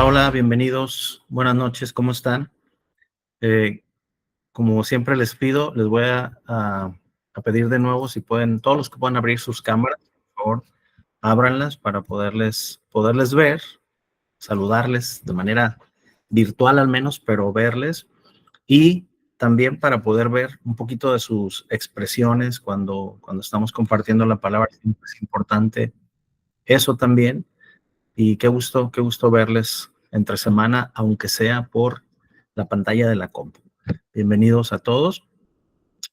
Hola, bienvenidos. Buenas noches, ¿cómo están? Como siempre les pido, les voy a pedir de nuevo si pueden, todos los que puedan abrir sus cámaras, por favor, ábranlas para poderles ver, saludarles de manera virtual al menos, pero verles. Y también para poder ver un poquito de sus expresiones cuando estamos compartiendo la palabra. Es importante eso también. Y qué gusto verles entre semana, aunque sea por la pantalla de la compu. Bienvenidos a todos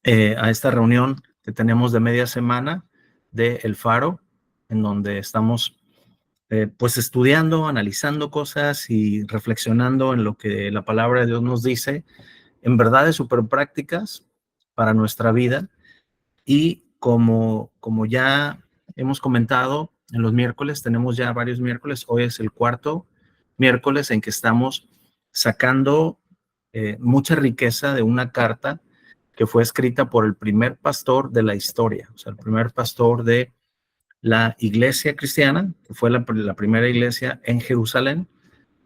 a esta reunión que tenemos de media semana de El Faro, en donde estamos pues estudiando, analizando cosas y reflexionando en lo que la palabra de Dios nos dice, en verdades súper prácticas para nuestra vida. Y como ya hemos comentado en los miércoles, tenemos ya varios miércoles, hoy es el cuarto miércoles en que estamos sacando mucha riqueza de una carta que fue escrita por el primer pastor de la historia, o sea, el primer pastor de la iglesia cristiana, que fue la primera iglesia en Jerusalén.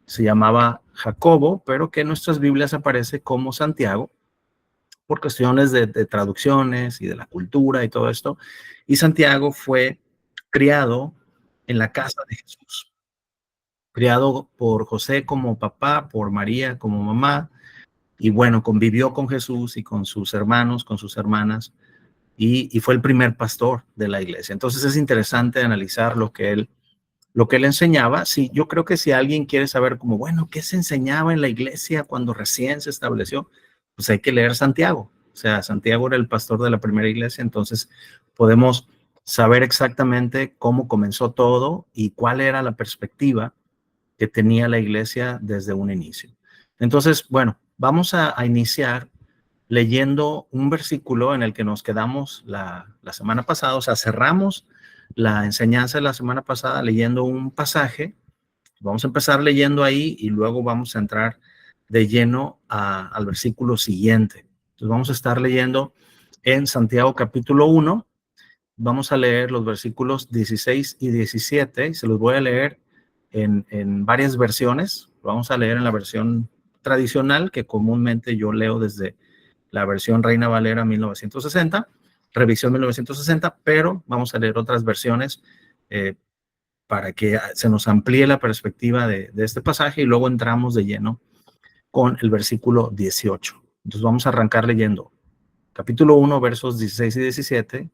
Se llamaba Jacobo, pero que en nuestras Biblias aparece como Santiago, por cuestiones de traducciones y de la cultura y todo esto. Y Santiago fue criado en la casa de Jesús, criado por José como papá, por María como mamá, y bueno, convivió con Jesús y con sus hermanos, con sus hermanas, y fue el primer pastor de la iglesia. Entonces es interesante analizar lo que él enseñaba. Sí, yo creo que si alguien quiere saber como, bueno, ¿qué se enseñaba en la iglesia cuando recién se estableció? Pues hay que leer Santiago. O sea, Santiago era el pastor de la primera iglesia, entonces podemos saber exactamente cómo comenzó todo y cuál era la perspectiva que tenía la iglesia desde un inicio. Entonces, bueno, vamos a iniciar leyendo un versículo en el que nos quedamos la semana pasada. O sea, cerramos la enseñanza de la semana pasada leyendo un pasaje. Vamos a empezar leyendo ahí y luego vamos a entrar de lleno al versículo siguiente. Entonces vamos a estar leyendo en Santiago capítulo 1. Vamos a leer los versículos 16 y 17 y se los voy a leer en varias versiones. Vamos a leer en la versión tradicional que comúnmente yo leo desde la versión Reina Valera 1960, revisión 1960, pero vamos a leer otras versiones para que se nos amplíe la perspectiva de este pasaje y luego entramos de lleno con el versículo 18. Entonces vamos a arrancar leyendo capítulo 1, versos 16 y 17,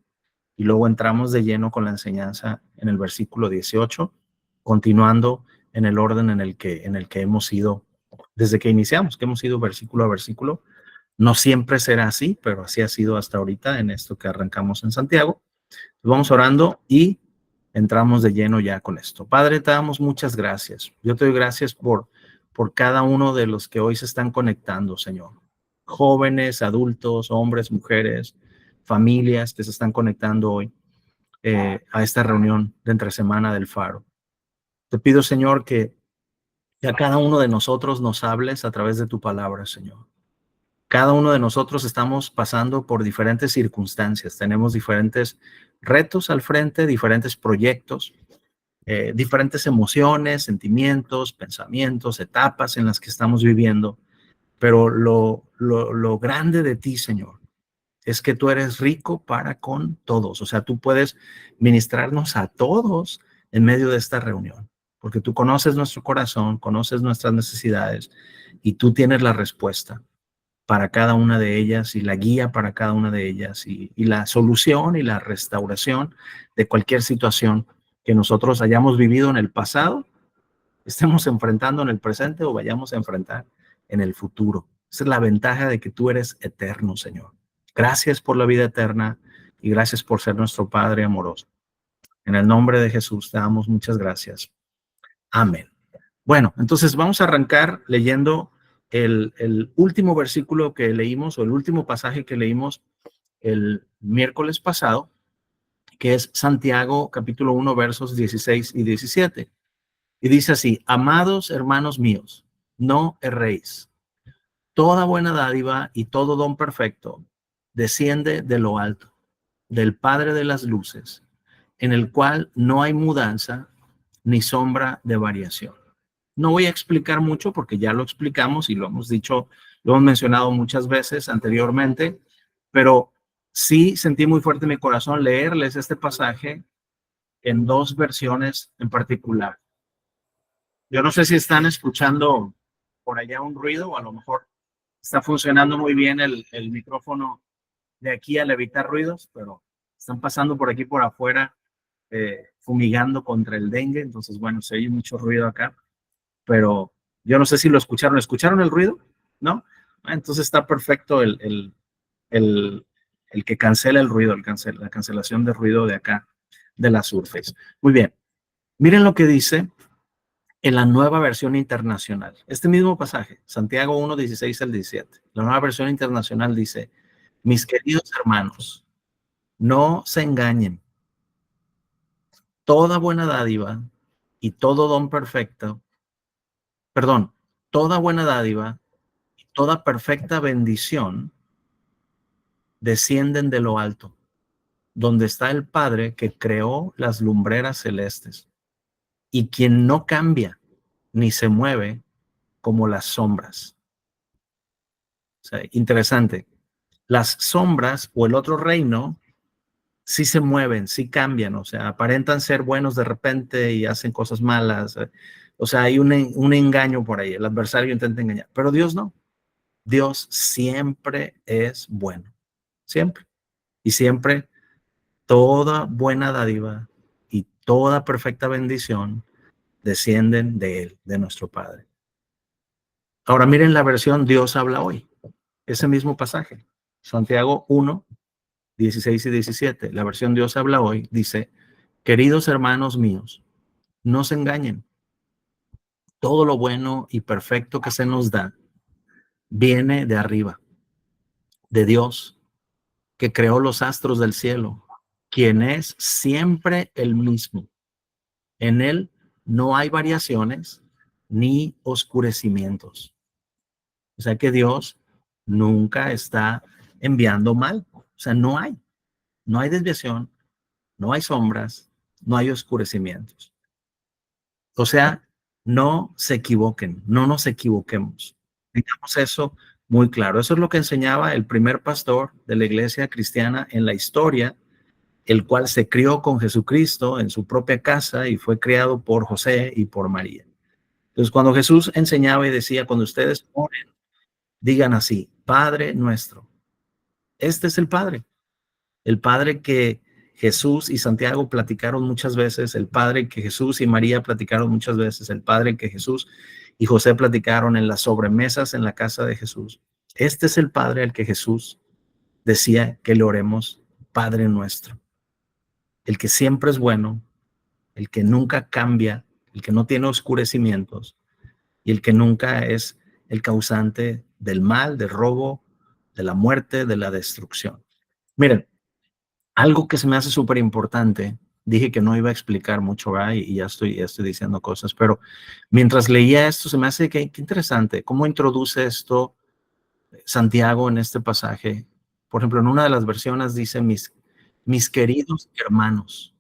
y luego entramos de lleno con la enseñanza en el versículo 18, continuando en el orden en el que hemos ido desde que iniciamos, que hemos ido versículo a versículo. No siempre será así, pero así ha sido hasta ahorita en esto que arrancamos en Santiago. Vamos orando y entramos de lleno ya con esto. Padre, te damos muchas gracias. Yo te doy gracias por cada uno de los que hoy se están conectando, Señor. Jóvenes, adultos, hombres, mujeres, familias que se están conectando hoy a esta reunión de entre semana del Faro. Te pido, Señor, que a cada uno de nosotros nos hables a través de tu palabra, Señor. Cada uno de nosotros estamos pasando por diferentes circunstancias, tenemos diferentes retos al frente, diferentes proyectos, diferentes emociones, sentimientos, pensamientos, etapas en las que estamos viviendo, pero lo grande de ti, Señor, es que tú eres rico para con todos. O sea, tú puedes ministrarnos a todos en medio de esta reunión, porque tú conoces nuestro corazón, conoces nuestras necesidades y tú tienes la respuesta para cada una de ellas y la guía para cada una de ellas y la solución y la restauración de cualquier situación que nosotros hayamos vivido en el pasado, estemos enfrentando en el presente o vayamos a enfrentar en el futuro. Esa es la ventaja de que tú eres eterno, Señor. Gracias por la vida eterna y gracias por ser nuestro Padre amoroso. En el nombre de Jesús te damos muchas gracias. Amén. Bueno, entonces vamos a arrancar leyendo el último versículo que leímos o el último pasaje que leímos el miércoles pasado, que es Santiago capítulo 1 versos 16 y 17. Y dice así: amados hermanos míos, no erréis. Toda buena dádiva y todo don perfecto desciende de lo alto, del Padre de las luces, en el cual no hay mudanza ni sombra de variación. No voy a explicar mucho porque ya lo explicamos y lo hemos dicho, lo hemos mencionado muchas veces anteriormente, pero sí sentí muy fuerte en mi corazón leerles este pasaje en dos versiones en particular. Yo no sé si están escuchando por allá un ruido o a lo mejor está funcionando muy bien el micrófono de aquí al evitar ruidos, pero están pasando por aquí por afuera fumigando contra el dengue, entonces bueno, se oye mucho ruido acá, pero yo no sé si lo escucharon. ¿Escucharon el ruido? ¿No? Entonces está perfecto el, el que cancela el ruido, la cancelación de ruido de acá, de la Surface. Muy bien, miren lo que dice en la nueva versión internacional. Este mismo pasaje, Santiago 1, 16 al 17. La nueva versión internacional dice, mis queridos hermanos, no se engañen. Toda buena dádiva y todo don perfecto, perdón, toda buena dádiva y toda perfecta bendición descienden de lo alto, donde está el Padre que creó las lumbreras celestes y quien no cambia ni se mueve como las sombras. O sea, interesante. Las sombras o el otro reino sí se mueven, sí cambian, o sea, aparentan ser buenos de repente y hacen cosas malas. O sea, hay un engaño por ahí, el adversario intenta engañar, pero Dios no. Dios siempre es bueno, siempre. Y siempre toda buena dádiva y toda perfecta bendición descienden de Él, de nuestro Padre. Ahora miren la versión Dios habla hoy, ese mismo pasaje, Santiago 1, 16 y 17. La versión Dios habla hoy dice, queridos hermanos míos, no se engañen. Todo lo bueno y perfecto que se nos da viene de arriba, de Dios, que creó los astros del cielo, quien es siempre el mismo. En él no hay variaciones ni oscurecimientos. O sea que Dios nunca está enviando mal. O sea, no hay desviación, no hay sombras, no hay oscurecimientos. O sea, no se equivoquen, no nos equivoquemos. Digamos eso muy claro. Eso es lo que enseñaba el primer pastor de la iglesia cristiana en la historia, el cual se crió con Jesucristo en su propia casa y fue criado por José y por María. Entonces, cuando Jesús enseñaba y decía, cuando ustedes oren, digan así, Padre nuestro. Este es el Padre que Jesús y Santiago platicaron muchas veces, el Padre que Jesús y María platicaron muchas veces, el Padre que Jesús y José platicaron en las sobremesas en la casa de Jesús. Este es el Padre al que Jesús decía que le oremos, Padre nuestro, el que siempre es bueno, el que nunca cambia, el que no tiene oscurecimientos y el que nunca es el causante del mal, del robo, de la muerte, de la destrucción. Miren, algo que se me hace súper importante, dije que no iba a explicar mucho, ¿verdad? Y ya estoy diciendo cosas, pero mientras leía esto, se me hace que interesante cómo introduce esto Santiago en este pasaje. Por ejemplo, en una de las versiones dice mis queridos hermanos.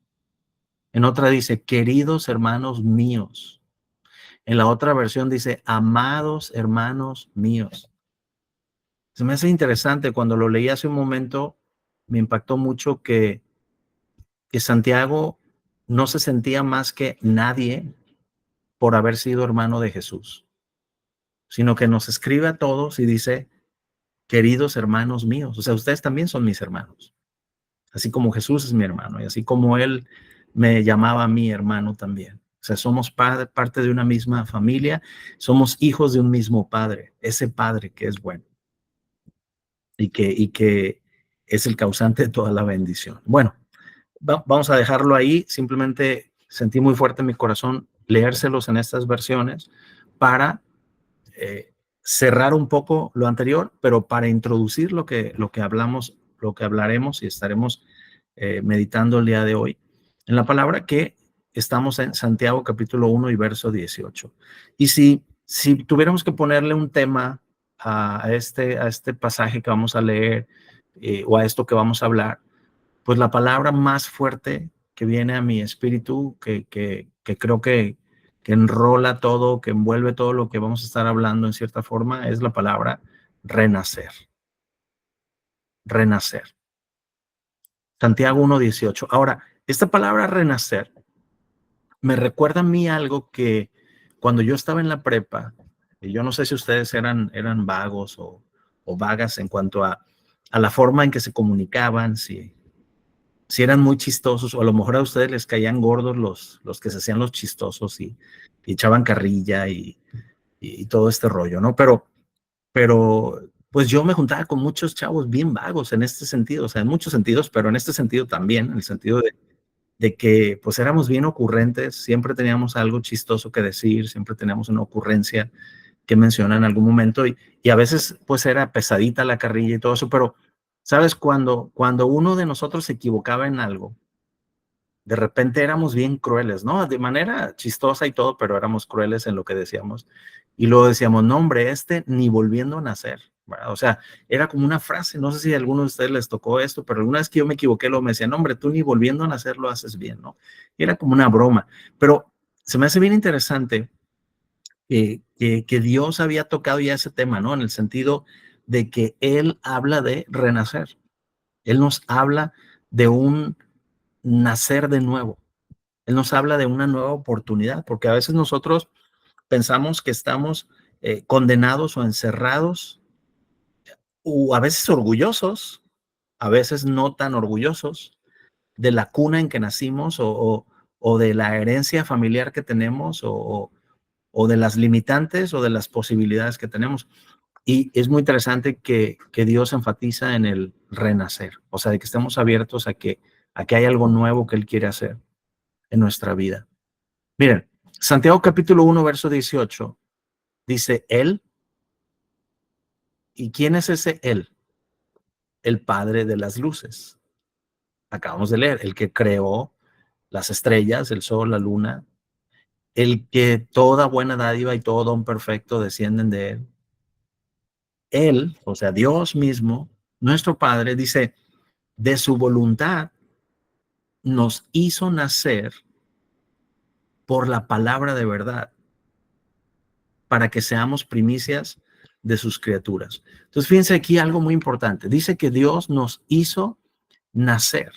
En otra dice, queridos hermanos míos. En la otra versión dice, amados hermanos míos. Se me hace interesante, cuando lo leí hace un momento, me impactó mucho que Santiago no se sentía más que nadie por haber sido hermano de Jesús, sino que nos escribe a todos y dice, queridos hermanos míos, o sea, ustedes también son mis hermanos, así como Jesús es mi hermano y así como Él me llamaba a mi hermano también. O sea, somos parte de una misma familia, somos hijos de un mismo Padre, ese Padre que es bueno y que es el causante de toda la bendición. Bueno, vamos a dejarlo ahí. Simplemente sentí muy fuerte en mi corazón leérselos en estas versiones para cerrar un poco lo anterior, pero para introducir lo que hablamos, lo que hablaremos y estaremos meditando el día de hoy en la palabra que estamos en Santiago capítulo 1 y verso 18. Y si tuviéramos que ponerle un tema a este pasaje que vamos a leer o a esto que vamos a hablar, pues la palabra más fuerte que viene a mi espíritu, que creo que enrola todo, que envuelve todo lo que vamos a estar hablando en cierta forma, es la palabra renacer. Renacer. Santiago 1:18. Ahora, esta palabra renacer me recuerda a mí algo que cuando yo estaba en la prepa, y yo no sé si ustedes eran vagos o vagas en cuanto a la forma en que se comunicaban, si eran muy chistosos, o a lo mejor a ustedes les caían gordos los que se hacían los chistosos y echaban carrilla y todo este rollo, ¿no? Pero pues yo me juntaba con muchos chavos bien vagos en este sentido, o sea, en muchos sentidos, pero en este sentido también, en el sentido de que pues éramos bien ocurrentes, siempre teníamos algo chistoso que decir, siempre teníamos una ocurrencia que mencionar en algún momento y a veces pues era pesadita la carrilla y todo eso, pero sabes, cuando uno de nosotros se equivocaba en algo, de repente éramos bien crueles, ¿no? De manera chistosa y todo, pero éramos crueles en lo que decíamos. Y luego decíamos, no, hombre, ni volviendo a nacer, ¿verdad? O sea, era como una frase, no sé si a alguno de ustedes les tocó esto, pero alguna vez que yo me equivoqué, lo me decían, no, hombre, tú ni volviendo a nacer lo haces bien, ¿no? Y era como una broma. Pero se me hace bien interesante que Dios había tocado ya ese tema, ¿no? En el sentido de que Él habla de renacer. Él nos habla de un nacer de nuevo. Él nos habla de una nueva oportunidad, porque a veces nosotros pensamos que estamos condenados o encerrados, o a veces orgullosos, a veces no tan orgullosos de la cuna en que nacimos o de la herencia familiar que tenemos o de las limitantes o de las posibilidades que tenemos. Y es muy interesante que Dios enfatiza en el renacer, o sea, de que estemos abiertos a que hay algo nuevo que Él quiere hacer en nuestra vida. Miren, Santiago capítulo 1, verso 18, dice Él. ¿Y quién es ese Él? El Padre de las luces. Acabamos de leer, el que creó las estrellas, el sol, la luna, el que toda buena dádiva y todo don perfecto descienden de Él. Él, o sea, Dios mismo, nuestro Padre, dice, de su voluntad nos hizo nacer por la palabra de verdad, para que seamos primicias de sus criaturas. Entonces, fíjense aquí algo muy importante. Dice que Dios nos hizo nacer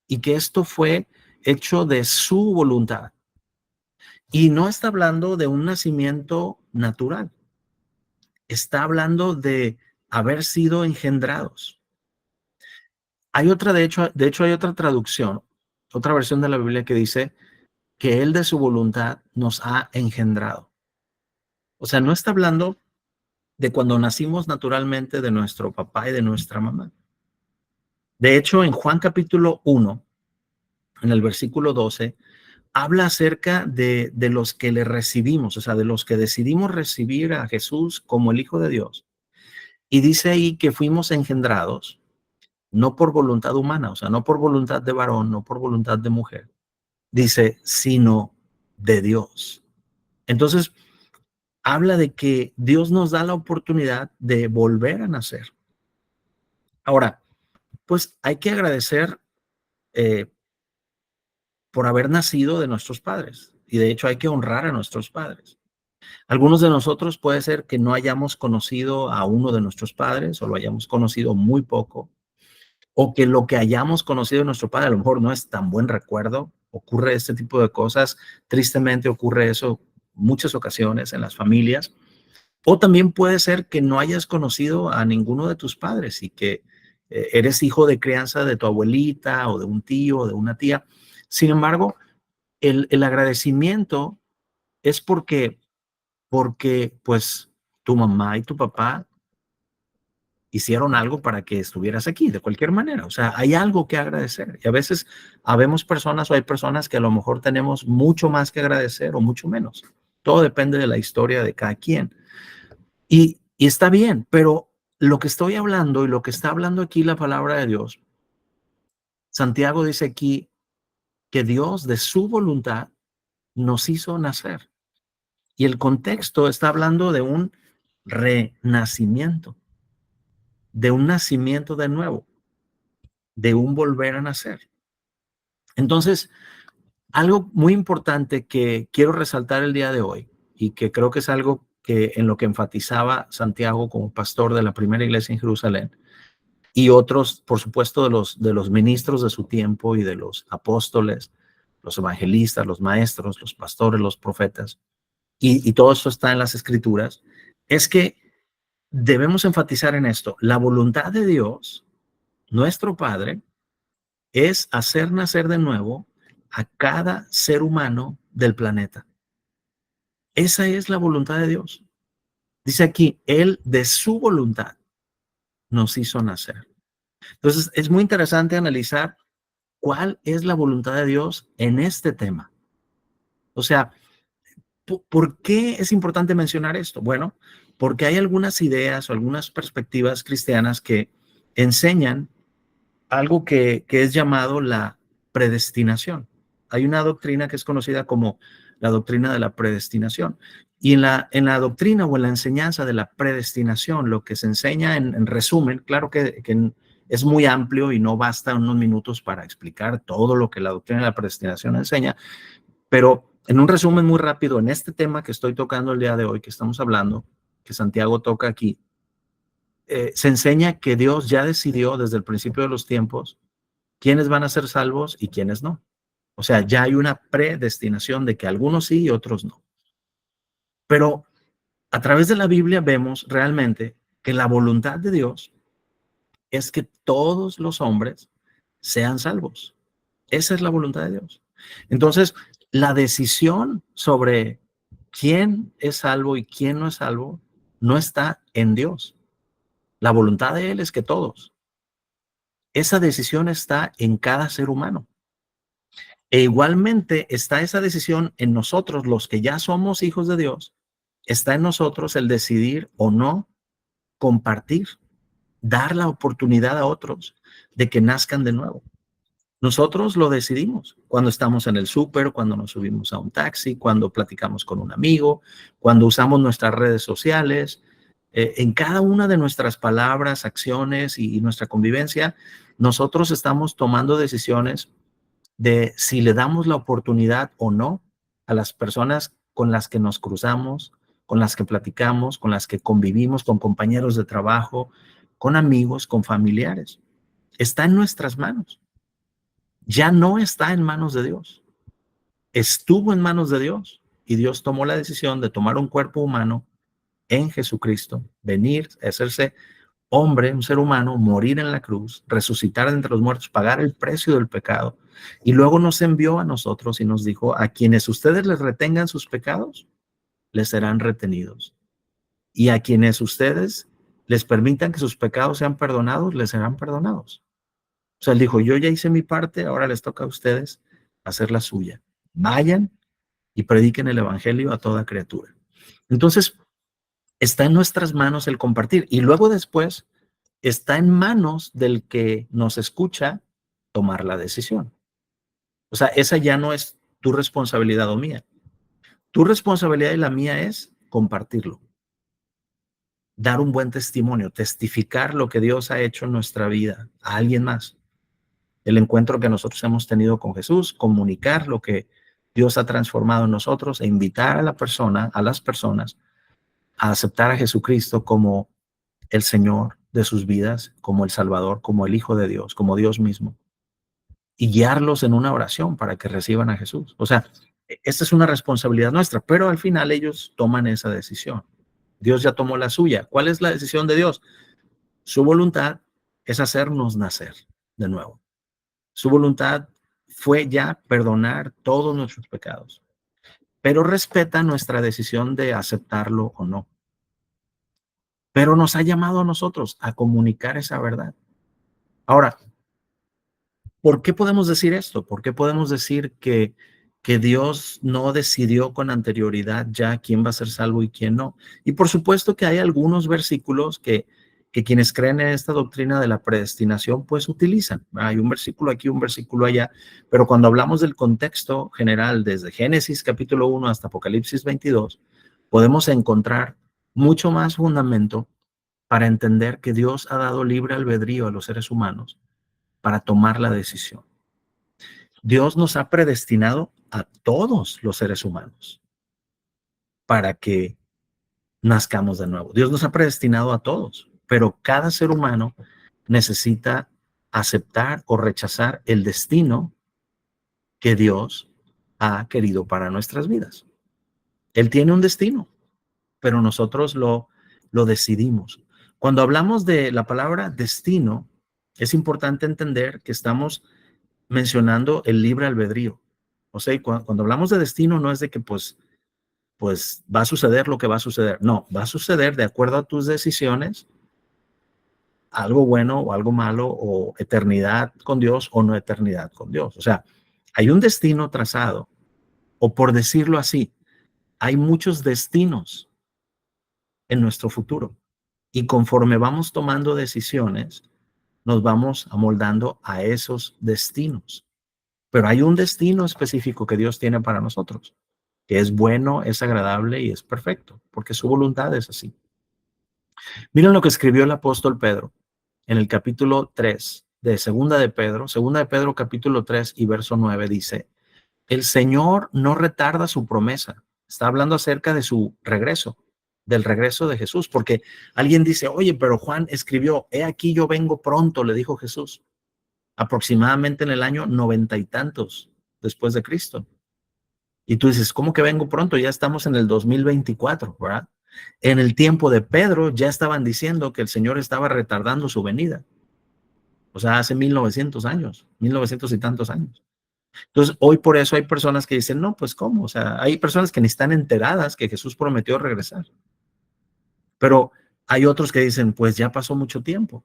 y que esto fue hecho de su voluntad. Y no está hablando de un nacimiento natural, está hablando de haber sido engendrados. Hay otra, de hecho hay otra traducción, otra versión de la Biblia que dice que Él de su voluntad nos ha engendrado. O sea, no está hablando de cuando nacimos naturalmente de nuestro papá y de nuestra mamá. De hecho, en Juan capítulo 1, en el versículo 12, habla acerca de los que le recibimos, o sea, de los que decidimos recibir a Jesús como el Hijo de Dios. Y dice ahí que fuimos engendrados no por voluntad humana, o sea, no por voluntad de varón, no por voluntad de mujer, dice, sino de Dios. Entonces, habla de que Dios nos da la oportunidad de volver a nacer. Ahora, pues hay que agradecer eh, por haber nacido de nuestros padres. Y de hecho hay que honrar a nuestros padres. Algunos de nosotros puede ser que no hayamos conocido a uno de nuestros padres o lo hayamos conocido muy poco, o que lo que hayamos conocido de nuestro padre a lo mejor no es tan buen recuerdo. Ocurre este tipo de cosas. Tristemente ocurre eso muchas ocasiones en las familias. O también puede ser que no hayas conocido a ninguno de tus padres y que eres hijo de crianza de tu abuelita o de un tío o de una tía. Sin embargo, el agradecimiento es porque pues tu mamá y tu papá hicieron algo para que estuvieras aquí de cualquier manera. O sea, hay algo que agradecer. Y a veces habemos personas o hay personas que a lo mejor tenemos mucho más que agradecer o mucho menos. Todo depende de la historia de cada quien. Y está bien, pero lo que estoy hablando y lo que está hablando aquí la palabra de Dios, Santiago dice aquí que Dios de su voluntad nos hizo nacer. Y el contexto está hablando de un renacimiento, de un nacimiento de nuevo, de un volver a nacer. Entonces, Algo muy importante que quiero resaltar el día de hoy y que creo que es algo que en lo que enfatizaba Santiago como pastor de la primera iglesia en Jerusalén y otros, por supuesto, de los ministros de su tiempo y de los apóstoles, los evangelistas, los maestros, los pastores, los profetas, y todo eso está en las escrituras, es que debemos enfatizar en esto. La voluntad de Dios, nuestro Padre, es hacer nacer de nuevo a cada ser humano del planeta. Esa es la voluntad de Dios. Dice aquí, Él de su voluntad nos hizo nacer. Entonces, es muy interesante analizar cuál es la voluntad de Dios en este tema. O sea, ¿por qué es importante mencionar esto? Bueno, porque hay algunas ideas o algunas perspectivas cristianas que enseñan algo que es llamado la predestinación. Hay una doctrina que es conocida como la doctrina de la predestinación. Y en la doctrina o en la enseñanza de la predestinación, lo que se enseña en resumen, claro que es muy amplio y no basta unos minutos para explicar todo lo que la doctrina de la predestinación enseña, pero en un resumen muy rápido, en este tema que estoy tocando el día de hoy, que estamos hablando, que Santiago toca aquí, se enseña que Dios ya decidió desde el principio de los tiempos quiénes van a ser salvos y quiénes no. O sea, ya hay una predestinación de que algunos sí y otros no. Pero a través de la Biblia vemos realmente que la voluntad de Dios es que todos los hombres sean salvos. Esa es la voluntad de Dios. Entonces, la decisión sobre quién es salvo y quién no es salvo no está en Dios. La voluntad de Él es que todos. Esa decisión está en cada ser humano. E igualmente está esa decisión en nosotros, los que ya somos hijos de Dios, está en nosotros el decidir o no compartir, dar la oportunidad a otros de que nazcan de nuevo. Nosotros lo decidimos cuando estamos en el súper, cuando nos subimos a un taxi, cuando platicamos con un amigo, cuando usamos nuestras redes sociales, en cada una de nuestras palabras, acciones y nuestra convivencia, nosotros estamos tomando decisiones de si le damos la oportunidad o no a las personas con las que nos cruzamos, con las que platicamos, con las que convivimos, con compañeros de trabajo, con amigos, con familiares. Está en nuestras manos. Ya no está en manos de Dios. Estuvo en manos de Dios y Dios tomó la decisión de tomar un cuerpo humano en Jesucristo, venir, hacerse hombre, un ser humano, morir en la cruz, resucitar de entre los muertos, pagar el precio del pecado. Y luego nos envió a nosotros y nos dijo, a quienes ustedes les retengan sus pecados, les serán retenidos. Y a quienes ustedes les permitan que sus pecados sean perdonados, les serán perdonados. O sea, él dijo, yo ya hice mi parte, ahora les toca a ustedes hacer la suya. Vayan y prediquen el evangelio a toda criatura. Entonces, está en nuestras manos el compartir. Y luego después, está en manos del que nos escucha tomar la decisión. O sea, esa ya no es tu responsabilidad o mía. Tu responsabilidad y la mía es compartirlo, dar un buen testimonio, testificar lo que Dios ha hecho en nuestra vida a alguien más. El encuentro que nosotros hemos tenido con Jesús, comunicar lo que Dios ha transformado en nosotros e invitar a la persona, a las personas, a aceptar a Jesucristo como el Señor de sus vidas, como el Salvador, como el Hijo de Dios, como Dios mismo, y guiarlos en una oración para que reciban a Jesús. O sea, esta es una responsabilidad nuestra, pero al final ellos toman esa decisión. Dios ya tomó la suya. ¿Cuál es la decisión de Dios? Su voluntad es hacernos nacer de nuevo. Su voluntad fue ya perdonar todos nuestros pecados, pero respeta nuestra decisión de aceptarlo o no. Pero nos ha llamado a nosotros a comunicar esa verdad. Ahora, ¿por qué podemos decir esto? ¿Por qué podemos decir que Dios no decidió con anterioridad ya quién va a ser salvo y quién no? Y por supuesto que hay algunos versículos que quienes creen en esta doctrina de la predestinación pues utilizan. Hay un versículo aquí, un versículo allá, pero cuando hablamos del contexto general, desde Génesis capítulo 1 hasta Apocalipsis 22, podemos encontrar mucho más fundamento para entender que Dios ha dado libre albedrío a los seres humanos para tomar la decisión. Dios nos ha predestinado a todos los seres humanos para que nazcamos de nuevo. Dios nos ha predestinado a todos, pero cada ser humano necesita aceptar o rechazar el destino que Dios ha querido para nuestras vidas. Él tiene un destino, pero nosotros lo decidimos. Cuando hablamos de la palabra destino, es importante entender que estamos mencionando el libre albedrío. O sea, cuando hablamos de destino no es de que pues va a suceder lo que va a suceder. No, va a suceder de acuerdo a tus decisiones, algo bueno o algo malo, o eternidad con Dios o no eternidad con Dios. O sea, hay un destino trazado, o por decirlo así, hay muchos destinos en nuestro futuro. Y conforme vamos tomando decisiones, nos vamos amoldando a esos destinos. Pero hay un destino específico que Dios tiene para nosotros, que es bueno, es agradable y es perfecto, porque su voluntad es así. Miren lo que escribió el apóstol Pedro en el capítulo 3 de Segunda de Pedro capítulo 3 y verso 9 dice, el Señor no retarda su promesa. Está hablando acerca de su regreso, del regreso de Jesús, porque alguien dice, oye, pero Juan escribió, he aquí yo vengo pronto, le dijo Jesús, aproximadamente en el año 90 y tantos después de Cristo. Y tú dices, ¿cómo que vengo pronto? Ya estamos en el 2024, ¿verdad? En el tiempo de Pedro ya estaban diciendo que el Señor estaba retardando su venida. O sea, hace 1900 años, 1900 y tantos años. Entonces, hoy por eso hay personas que dicen, no, pues ¿cómo? O sea, hay personas que ni están enteradas que Jesús prometió regresar. Pero hay otros que dicen, pues ya pasó mucho tiempo.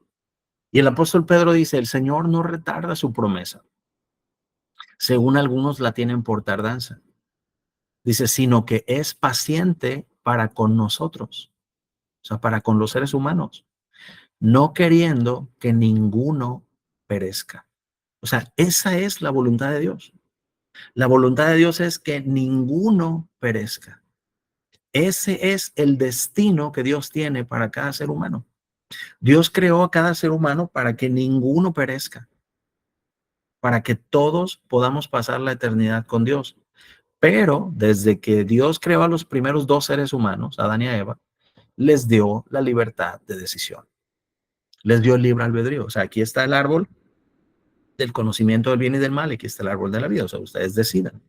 Y el apóstol Pedro dice, el Señor no retarda su promesa, según algunos la tienen por tardanza. Dice, sino que es paciente para con nosotros, o sea, para con los seres humanos, no queriendo que ninguno perezca. O sea, esa es la voluntad de Dios. La voluntad de Dios es que ninguno perezca. Ese es el destino que Dios tiene para cada ser humano. Dios creó a cada ser humano para que ninguno perezca, para que todos podamos pasar la eternidad con Dios. Pero desde que Dios creó a los primeros dos seres humanos, Adán y a Eva, les dio la libertad de decisión. Les dio el libre albedrío. O sea, aquí está el árbol del conocimiento del bien y del mal, y aquí está el árbol de la vida. O sea, ustedes decidan.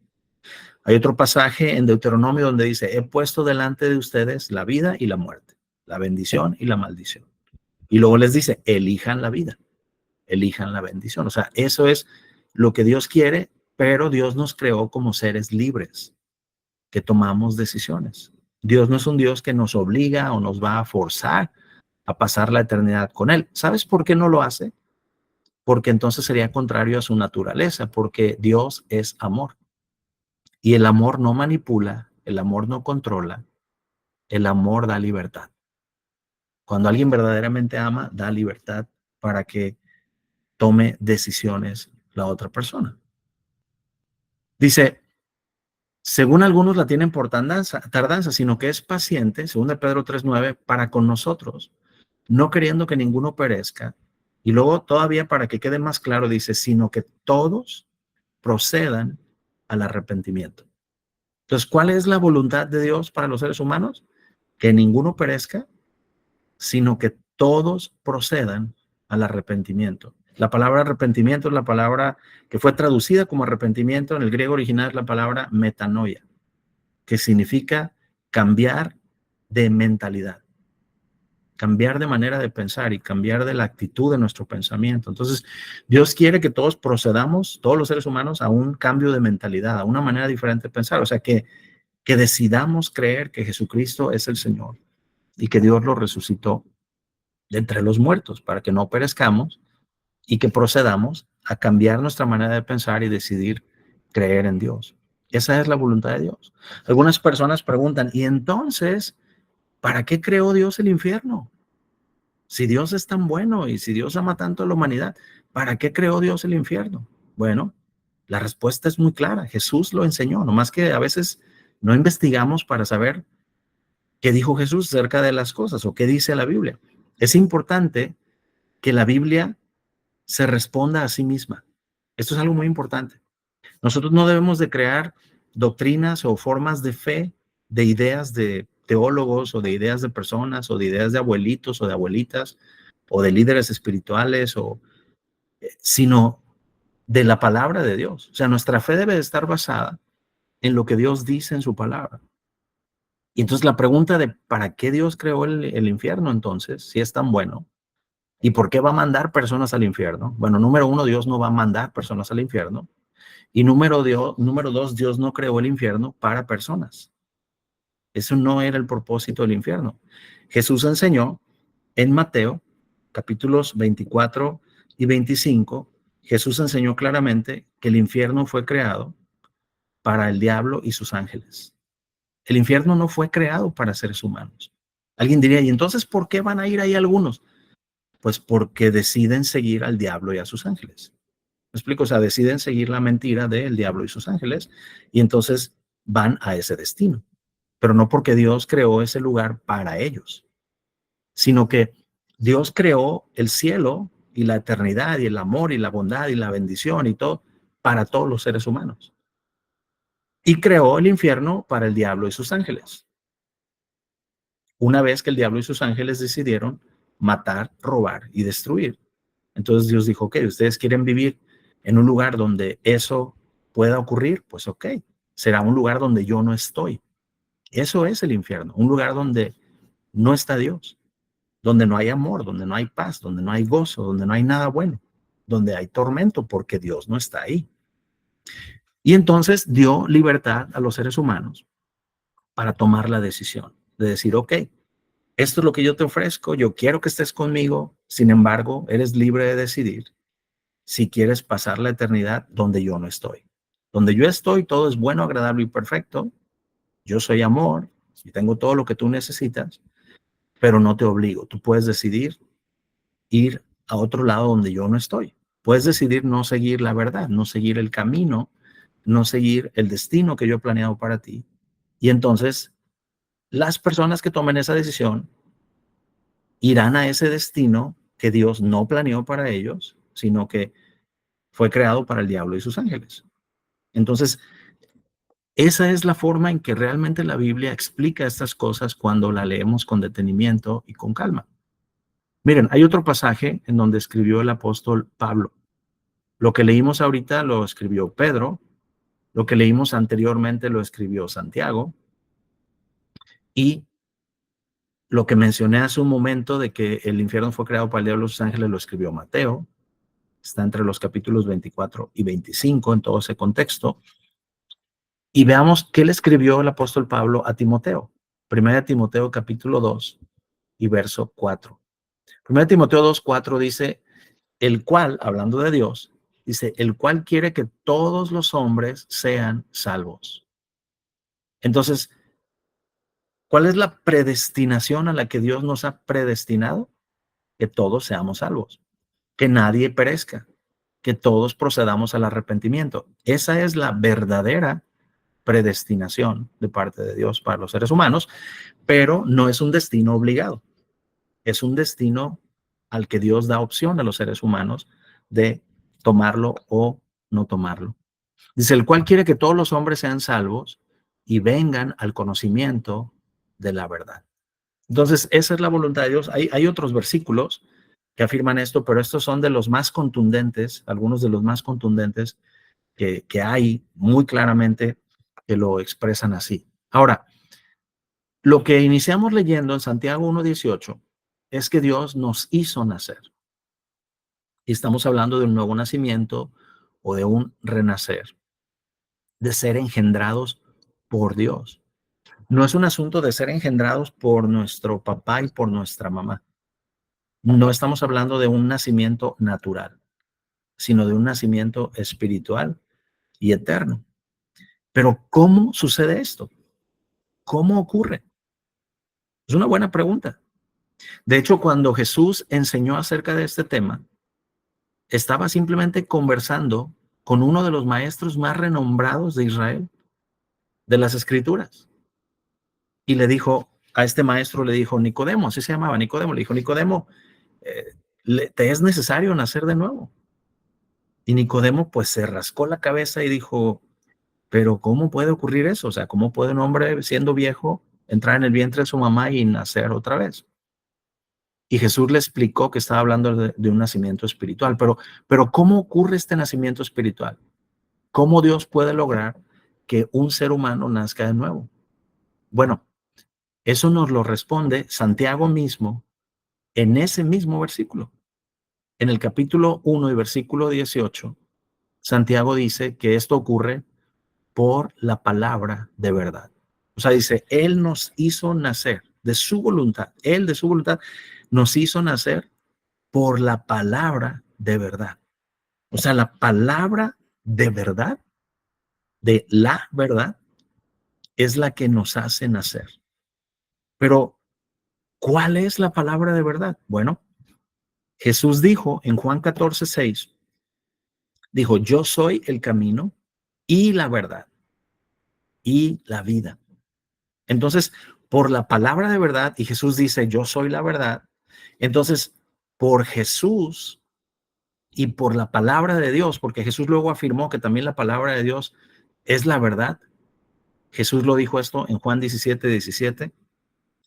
Hay otro pasaje en Deuteronomio donde dice, he puesto delante de ustedes la vida y la muerte, la bendición y la maldición. Y luego les dice, elijan la vida, elijan la bendición. O sea, eso es lo que Dios quiere, pero Dios nos creó como seres libres, que tomamos decisiones. Dios no es un Dios que nos obliga o nos va a forzar a pasar la eternidad con Él. ¿Sabes por qué no lo hace? Porque entonces sería contrario a su naturaleza, porque Dios es amor. Y el amor no manipula, el amor no controla, el amor da libertad. Cuando alguien verdaderamente ama, da libertad para que tome decisiones la otra persona. Dice, según algunos la tienen por tardanza, sino que es paciente, según de Pedro 3:9, para con nosotros, no queriendo que ninguno perezca. Y luego todavía para que quede más claro, dice, sino que todos procedan al arrepentimiento. Entonces, ¿cuál es la voluntad de Dios para los seres humanos? Que ninguno perezca, sino que todos procedan al arrepentimiento. La palabra arrepentimiento es la palabra que fue traducida como arrepentimiento en el griego original, es la palabra metanoia, que significa cambiar de mentalidad, cambiar de manera de pensar y cambiar de la actitud de nuestro pensamiento. Entonces, Dios quiere que todos procedamos, todos los seres humanos, a un cambio de mentalidad, a una manera diferente de pensar. O sea, que decidamos creer que Jesucristo es el Señor y que Dios lo resucitó de entre los muertos para que no perezcamos y que procedamos a cambiar nuestra manera de pensar y decidir creer en Dios. Esa es la voluntad de Dios. Algunas personas preguntan, ¿y entonces para qué creó Dios el infierno? Si Dios es tan bueno y si Dios ama tanto a la humanidad, ¿para qué creó Dios el infierno? Bueno, la respuesta es muy clara. Jesús lo enseñó, nomás que a veces no investigamos para saber qué dijo Jesús acerca de las cosas o qué dice la Biblia. Es importante que la Biblia se responda a sí misma. Esto es algo muy importante. Nosotros no debemos de crear doctrinas o formas de fe, de ideas de teólogos o de ideas de personas o de ideas de abuelitos o de abuelitas o de líderes espirituales, sino de la palabra de Dios. O sea, nuestra fe debe de estar basada en lo que Dios dice en su palabra. Y entonces la pregunta de ¿para qué Dios creó el infierno entonces, si es tan bueno? ¿Y por qué va a mandar personas al infierno? Bueno, número uno, Dios no va a mandar personas al infierno. Y número dos, Dios no creó el infierno para personas. Eso no era el propósito del infierno. Jesús enseñó en Mateo, capítulos 24 y 25, Jesús enseñó claramente que el infierno fue creado para el diablo y sus ángeles. El infierno no fue creado para seres humanos. Alguien diría, ¿y entonces por qué van a ir ahí algunos? Pues porque deciden seguir al diablo y a sus ángeles. ¿Me explico? O sea, deciden seguir la mentira del diablo y sus ángeles y entonces van a ese destino. Pero no porque Dios creó ese lugar para ellos, sino que Dios creó el cielo y la eternidad y el amor y la bondad y la bendición y todo para todos los seres humanos. Y creó el infierno para el diablo y sus ángeles. Una vez que el diablo y sus ángeles decidieron matar, robar y destruir. Entonces Dios dijo, ok, ustedes quieren vivir en un lugar donde eso pueda ocurrir, pues ok, será un lugar donde yo no estoy. Eso es el infierno, un lugar donde no está Dios, donde no hay amor, donde no hay paz, donde no hay gozo, donde no hay nada bueno, donde hay tormento porque Dios no está ahí. Y entonces dio libertad a los seres humanos para tomar la decisión de decir, ok, esto es lo que yo te ofrezco, yo quiero que estés conmigo, sin embargo, eres libre de decidir si quieres pasar la eternidad donde yo no estoy. Donde yo estoy, todo es bueno, agradable y perfecto. Yo soy amor y tengo todo lo que tú necesitas, pero no te obligo. Tú puedes decidir ir a otro lado donde yo no estoy. Puedes decidir no seguir la verdad, no seguir el camino, no seguir el destino que yo he planeado para ti. Y entonces, las personas que tomen esa decisión irán a ese destino que Dios no planeó para ellos, sino que fue creado para el diablo y sus ángeles. Entonces, esa es la forma en que realmente la Biblia explica estas cosas cuando la leemos con detenimiento y con calma. Miren, hay otro pasaje en donde escribió el apóstol Pablo. Lo que leímos ahorita lo escribió Pedro, lo que leímos anteriormente lo escribió Santiago y lo que mencioné hace un momento de que el infierno fue creado para el diablo y sus ángeles lo escribió Mateo. Está entre los capítulos 24 y 25 en todo ese contexto. Y veamos qué le escribió el apóstol Pablo a Timoteo. Primera Timoteo capítulo 2 y verso 4. Primera Timoteo 2, 4 dice, el cual, hablando de Dios, dice, el cual quiere que todos los hombres sean salvos. Entonces, ¿cuál es la predestinación a la que Dios nos ha predestinado? Que todos seamos salvos, que nadie perezca, que todos procedamos al arrepentimiento. Esa es la verdadera predestinación de parte de Dios para los seres humanos, pero no es un destino obligado. Es un destino al que Dios da opción a los seres humanos de tomarlo o no tomarlo. Dice, el cual quiere que todos los hombres sean salvos y vengan al conocimiento de la verdad. Entonces, esa es la voluntad de Dios. Hay otros versículos que afirman esto, pero estos son de los más contundentes, algunos de los más contundentes que hay muy claramente que lo expresan así. Ahora, lo que iniciamos leyendo en Santiago 1:18 es que Dios nos hizo nacer. Y estamos hablando de un nuevo nacimiento o de un renacer, de ser engendrados por Dios. No es un asunto de ser engendrados por nuestro papá y por nuestra mamá. No estamos hablando de un nacimiento natural, sino de un nacimiento espiritual y eterno. Pero ¿cómo sucede esto? ¿Cómo ocurre? Es una buena pregunta. De hecho, cuando Jesús enseñó acerca de este tema, estaba simplemente conversando con uno de los maestros más renombrados de Israel, de las Escrituras. Y le dijo, a este maestro le dijo, Nicodemo, así se llamaba Nicodemo, le dijo, Nicodemo, te es necesario nacer de nuevo. Y Nicodemo pues se rascó la cabeza y dijo, pero ¿cómo puede ocurrir eso? O sea, ¿cómo puede un hombre siendo viejo entrar en el vientre de su mamá y nacer otra vez? Y Jesús le explicó que estaba hablando de un nacimiento espiritual, pero ¿cómo ocurre este nacimiento espiritual? ¿Cómo Dios puede lograr que un ser humano nazca de nuevo? Bueno, eso nos lo responde Santiago mismo en ese mismo versículo. En el capítulo 1 y versículo 18, Santiago dice que esto ocurre por la palabra de verdad. O sea, dice, Él nos hizo nacer de su voluntad, Él de su voluntad nos hizo nacer por la palabra de verdad. O sea, la palabra de verdad, de la verdad, es la que nos hace nacer. Pero, ¿cuál es la palabra de verdad? Bueno, Jesús dijo en Juan 14:6, dijo, yo soy el camino y la verdad y la vida. Entonces, por la palabra de verdad, y Jesús dice, yo soy la verdad, entonces, por Jesús y por la palabra de Dios, porque Jesús luego afirmó que también la palabra de Dios es la verdad. Jesús lo dijo esto en Juan 17:17.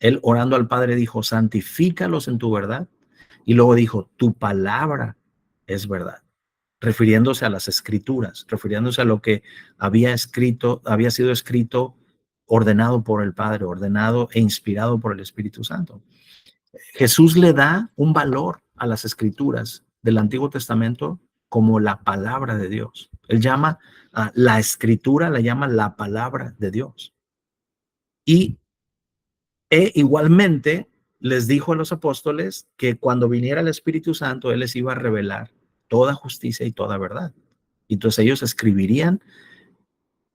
Él orando al Padre dijo, santifícalos en tu verdad. Y luego dijo, tu palabra es verdad, refiriéndose a las escrituras, refiriéndose a lo que había escrito, había sido escrito, ordenado por el Padre, ordenado e inspirado por el Espíritu Santo. Jesús le da un valor a las escrituras del Antiguo Testamento como la palabra de Dios. Él llama a la escritura, la llama la palabra de Dios. Y igualmente les dijo a los apóstoles que cuando viniera el Espíritu Santo, Él les iba a revelar toda justicia y toda verdad. Entonces ellos escribirían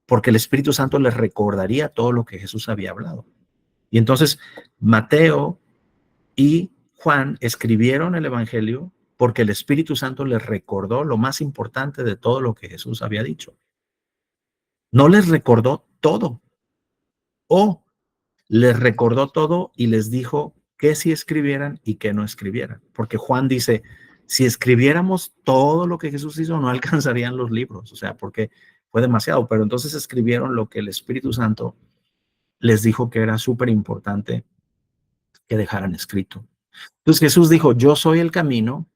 porque el Espíritu Santo les recordaría todo lo que Jesús había hablado. Y entonces Mateo y Juan escribieron el Evangelio porque el Espíritu Santo les recordó lo más importante de todo lo que Jesús había dicho. No les recordó todo, o les recordó todo y les dijo que si escribieran y que no escribieran. Porque Juan dice, si escribiéramos todo lo que Jesús hizo, no alcanzarían los libros, o sea, porque fue demasiado, pero entonces escribieron lo que el Espíritu Santo les dijo que era súper importante que dejaran escrito. Entonces Jesús dijo, yo soy el camino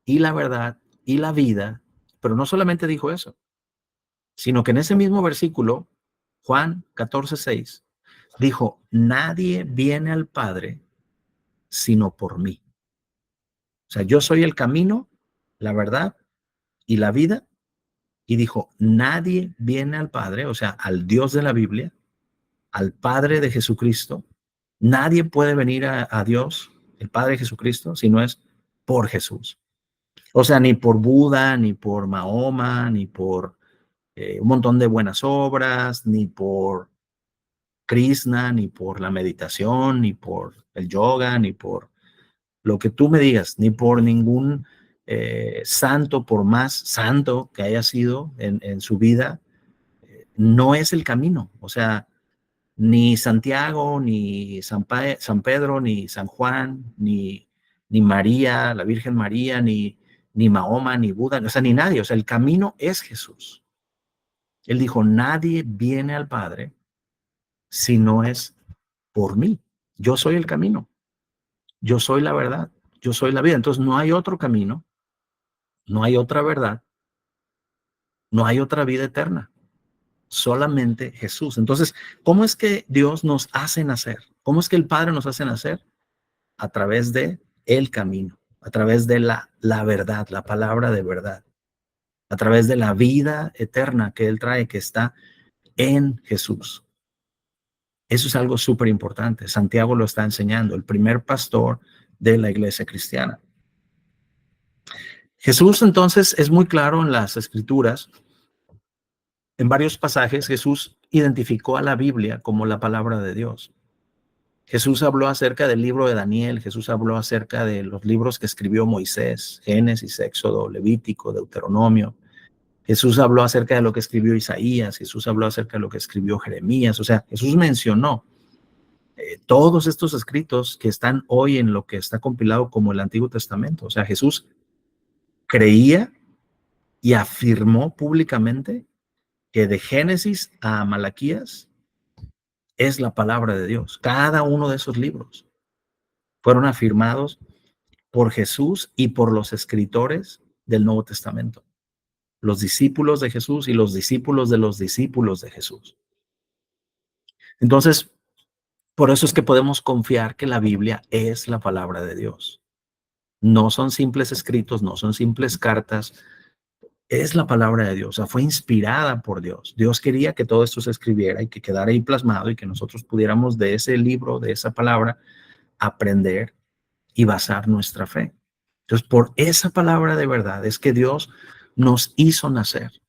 y la verdad y la vida, pero no solamente dijo eso, sino que en ese mismo versículo, Juan 14:6, dijo, nadie viene al Padre sino por mí. O sea, yo soy el camino, la verdad y la vida. Y dijo, nadie viene al Padre, o sea, al Dios de la Biblia, al Padre de Jesucristo. Nadie puede venir a Dios, el Padre de Jesucristo, si no es por Jesús. O sea, ni por Buda, ni por Mahoma, ni por un montón de buenas obras, ni por Krishna, ni por la meditación, ni por el yoga, ni por lo que tú me digas, ni por ningún santo, por más santo que haya sido en su vida, no es el camino. O sea, ni Santiago, ni San Pedro, ni San Juan, ni María, la Virgen María, ni Mahoma, ni Buda, o sea, ni nadie. O sea, el camino es Jesús. Él dijo, nadie viene al Padre si no es por mí. Yo soy el camino, yo soy la verdad, yo soy la vida. Entonces no hay otro camino, no hay otra verdad, no hay otra vida eterna, solamente Jesús. Entonces, ¿cómo es que Dios nos hace nacer? ¿Cómo es que el Padre nos hace nacer? A través de el camino, a través de la verdad, la palabra de verdad, a través de la vida eterna que Él trae, que está en Jesús. Eso es algo súper importante. Santiago lo está enseñando, el primer pastor de la iglesia cristiana. Jesús entonces es muy claro en las escrituras. En varios pasajes Jesús identificó a la Biblia como la palabra de Dios. Jesús habló acerca del libro de Daniel, Jesús habló acerca de los libros que escribió Moisés, Génesis, Éxodo, Levítico, Deuteronomio. Jesús habló acerca de lo que escribió Isaías, Jesús habló acerca de lo que escribió Jeremías. O sea, Jesús mencionó todos estos escritos que están hoy en lo que está compilado como el Antiguo Testamento. O sea, Jesús creía y afirmó públicamente que de Génesis a Malaquías es la palabra de Dios. Cada uno de esos libros fueron afirmados por Jesús y por los escritores del Nuevo Testamento, los discípulos de Jesús y los discípulos de Jesús. Entonces, por eso es que podemos confiar que la Biblia es la palabra de Dios. No son simples escritos, no son simples cartas, es la palabra de Dios, o sea, fue inspirada por Dios. Dios quería que todo esto se escribiera y que quedara ahí plasmado y que nosotros pudiéramos de ese libro, de esa palabra, aprender y basar nuestra fe. Entonces, por esa palabra de verdad es que Dios nos hizo nacer.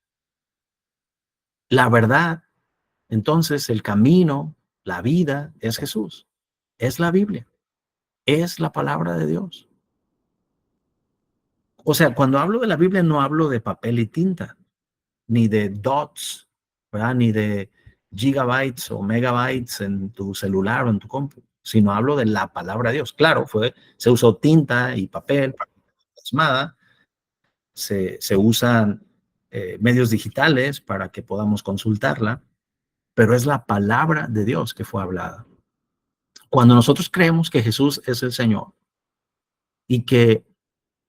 La verdad, entonces, el camino, la vida es Jesús, es la Biblia, es la palabra de Dios. O sea, cuando hablo de la Biblia no hablo de papel y tinta, ni de dots, ¿verdad? Ni de gigabytes o megabytes en tu celular o en tu compu, sino hablo de la palabra de Dios. Claro, se usó tinta y papel para plasmada, se usan medios digitales para que podamos consultarla, pero es la palabra de Dios que fue hablada. Cuando nosotros creemos que Jesús es el Señor y que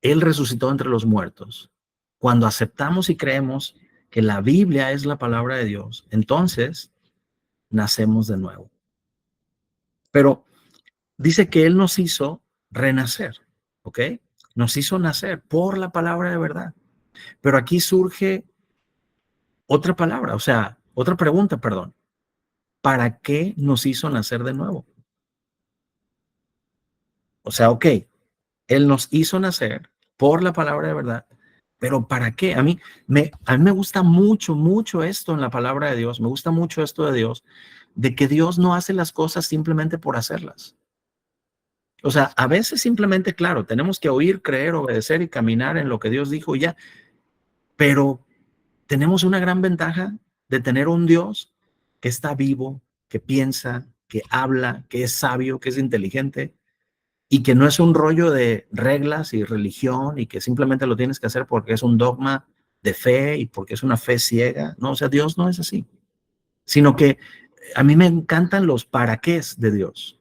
Él resucitó entre los muertos, cuando aceptamos y creemos que la Biblia es la palabra de Dios, entonces nacemos de nuevo. Pero dice que Él nos hizo renacer, ¿ok? Nos hizo nacer por la palabra de verdad. Pero aquí surge otra palabra, o sea, otra pregunta, perdón. ¿Para qué nos hizo nacer de nuevo? O sea, ok, Él nos hizo nacer por la palabra de verdad, pero ¿para qué? A mí me gusta mucho, mucho esto en la palabra de Dios, me gusta mucho esto de Dios, de que Dios no hace las cosas simplemente por hacerlas. O sea, a veces simplemente, claro, tenemos que oír, creer, obedecer y caminar en lo que Dios dijo y ya, pero tenemos una gran ventaja de tener un Dios que está vivo, que piensa, que habla, que es sabio, que es inteligente y que no es un rollo de reglas y religión y que simplemente lo tienes que hacer porque es un dogma de fe y porque es una fe ciega. No, o sea, Dios no es así, sino que a mí me encantan los para qué de Dios.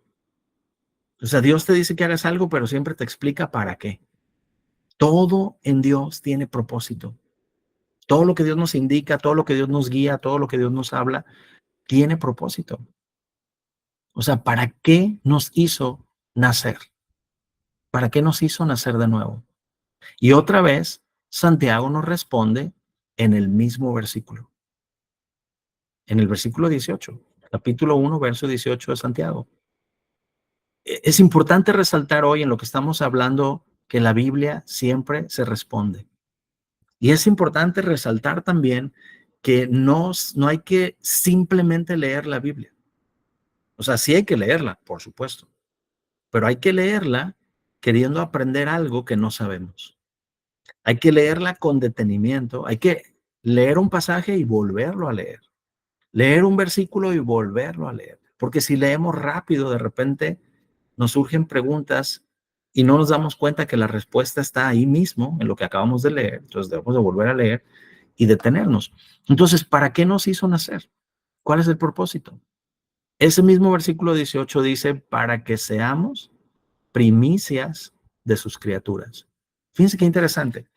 O sea, Dios te dice que hagas algo, pero siempre te explica para qué. Todo en Dios tiene propósito. Todo lo que Dios nos indica, todo lo que Dios nos guía, todo lo que Dios nos habla, tiene propósito. O sea, ¿para qué nos hizo nacer? ¿Para qué nos hizo nacer de nuevo? Y otra vez, Santiago nos responde en el mismo versículo. En el versículo 18, capítulo 1, verso 18 de Santiago. Es importante resaltar hoy en lo que estamos hablando que la Biblia siempre se responde. Y es importante resaltar también que no hay que simplemente leer la Biblia. O sea, sí hay que leerla, por supuesto, pero hay que leerla queriendo aprender algo que no sabemos. Hay que leerla con detenimiento, hay que leer un pasaje y volverlo a leer. Leer un versículo y volverlo a leer. Porque si leemos rápido, de repente nos surgen preguntas y no nos damos cuenta que la respuesta está ahí mismo, en lo que acabamos de leer. Entonces debemos de volver a leer y detenernos. Entonces, ¿para qué nos hizo nacer? ¿Cuál es el propósito? Ese mismo versículo 18 dice, para que seamos primicias de sus criaturas. Fíjense qué interesante.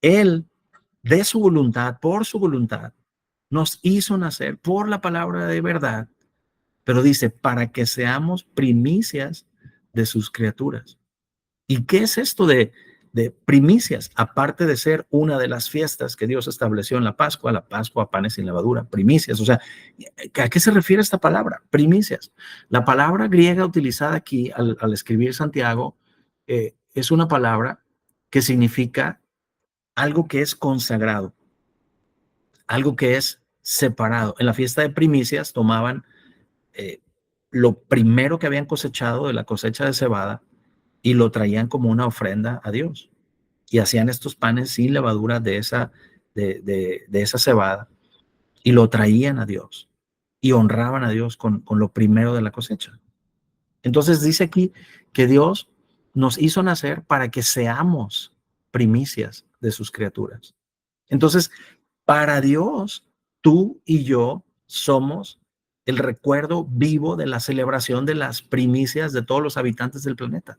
Él, de su voluntad, por su voluntad, nos hizo nacer por la palabra de verdad, pero dice, para que seamos primicias de sus criaturas. ¿Y qué es esto de primicias? Aparte de ser una de las fiestas que Dios estableció en la Pascua, panes sin levadura, primicias. O sea, ¿a qué se refiere esta palabra? Primicias. La palabra griega utilizada aquí al escribir Santiago es una palabra que significa algo que es consagrado, algo que es separado. En la fiesta de primicias tomaban eh, lo primero que habían cosechado de la cosecha de cebada y lo traían como una ofrenda a Dios. Y hacían estos panes sin levadura de esa cebada y lo traían a Dios y honraban a Dios con lo primero de la cosecha. Entonces dice aquí que Dios nos hizo nacer para que seamos primicias de sus criaturas. Entonces, para Dios, tú y yo somos el recuerdo vivo de la celebración de las primicias de todos los habitantes del planeta.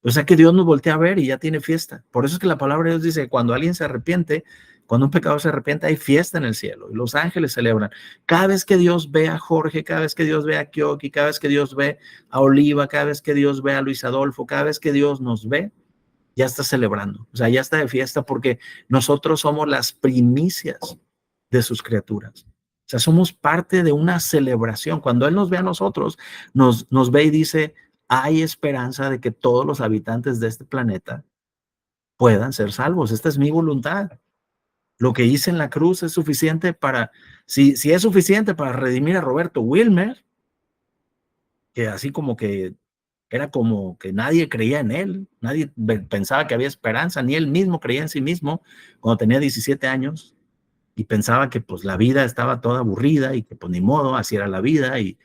O sea que Dios nos voltea a ver y ya tiene fiesta. Por eso es que la palabra de Dios dice, cuando alguien se arrepiente, cuando un pecador se arrepiente, hay fiesta en el cielo y los ángeles celebran. Cada vez que Dios ve a Jorge, cada vez que Dios ve a Kioki, cada vez que Dios ve a Oliva, cada vez que Dios ve a Luis Adolfo, cada vez que Dios nos ve, ya está celebrando. O sea, ya está de fiesta porque nosotros somos las primicias de sus criaturas. O sea, somos parte de una celebración. Cuando Él nos ve a nosotros, nos ve y dice, hay esperanza de que todos los habitantes de este planeta puedan ser salvos. Esta es mi voluntad. Lo que hice en la cruz es suficiente para, si es suficiente para redimir a Roberto Wilmer, que así como que era como que nadie creía en él, nadie pensaba que había esperanza, ni él mismo creía en sí mismo cuando tenía 17 años y pensaba que pues la vida estaba toda aburrida y que pues ni modo, así era la vida y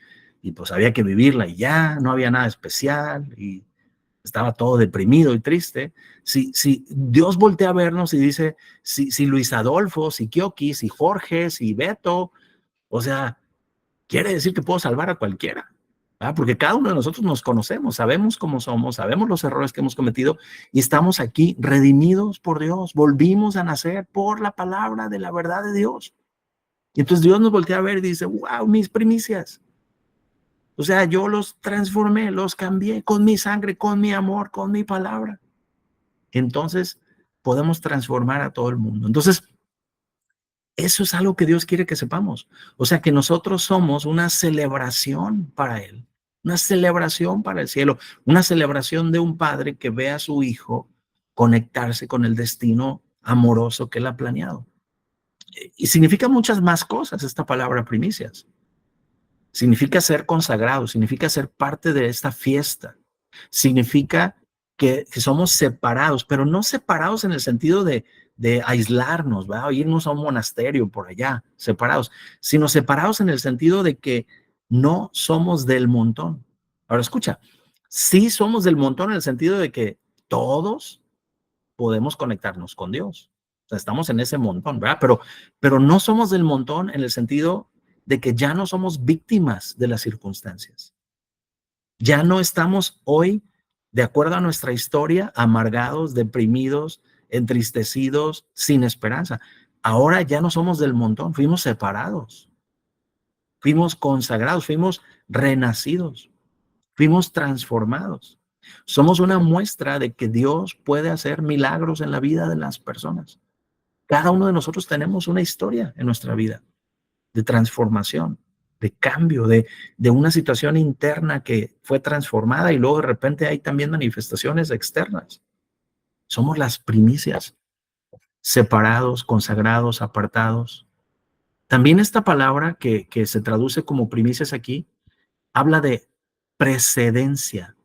pues había que vivirla y ya, no había nada especial y estaba todo deprimido y triste. Si Dios voltea a vernos y dice, si Luis Adolfo, si Kioki, si Jorge, si Beto, o sea, quiere decir que puedo salvar a cualquiera. ¿Verdad? Porque cada uno de nosotros nos conocemos, sabemos cómo somos, sabemos los errores que hemos cometido y estamos aquí redimidos por Dios. Volvimos a nacer por la palabra de la verdad de Dios. Y entonces Dios nos voltea a ver y dice, wow, mis primicias. O sea, yo los transformé, los cambié con mi sangre, con mi amor, con mi palabra. Entonces podemos transformar a todo el mundo. Entonces, eso es algo que Dios quiere que sepamos. O sea, que nosotros somos una celebración para Él, una celebración para el cielo, una celebración de un padre que ve a su hijo conectarse con el destino amoroso que Él ha planeado. Y significa muchas más cosas esta palabra primicias. Significa ser consagrado, significa ser parte de esta fiesta, significa que somos separados, pero no separados en el sentido de aislarnos, ¿va? O irnos a un monasterio por allá, separados, sino separados en el sentido de que no somos del montón. Ahora escucha, sí somos del montón en el sentido de que todos podemos conectarnos con Dios. O sea, estamos en ese montón, ¿verdad? Pero no somos del montón en el sentido de que ya no somos víctimas de las circunstancias. Ya no estamos hoy, de acuerdo a nuestra historia, amargados, deprimidos, entristecidos, sin esperanza. Ahora ya no somos del montón, fuimos separados, fuimos consagrados, fuimos renacidos, fuimos transformados. Somos una muestra de que Dios puede hacer milagros en la vida de las personas. Cada uno de nosotros tenemos una historia en nuestra vida de transformación, de cambio, de una situación interna que fue transformada y luego de repente hay también manifestaciones externas. Somos las primicias, separados, consagrados, apartados. También esta palabra que se traduce como primicias aquí, habla de precedencia.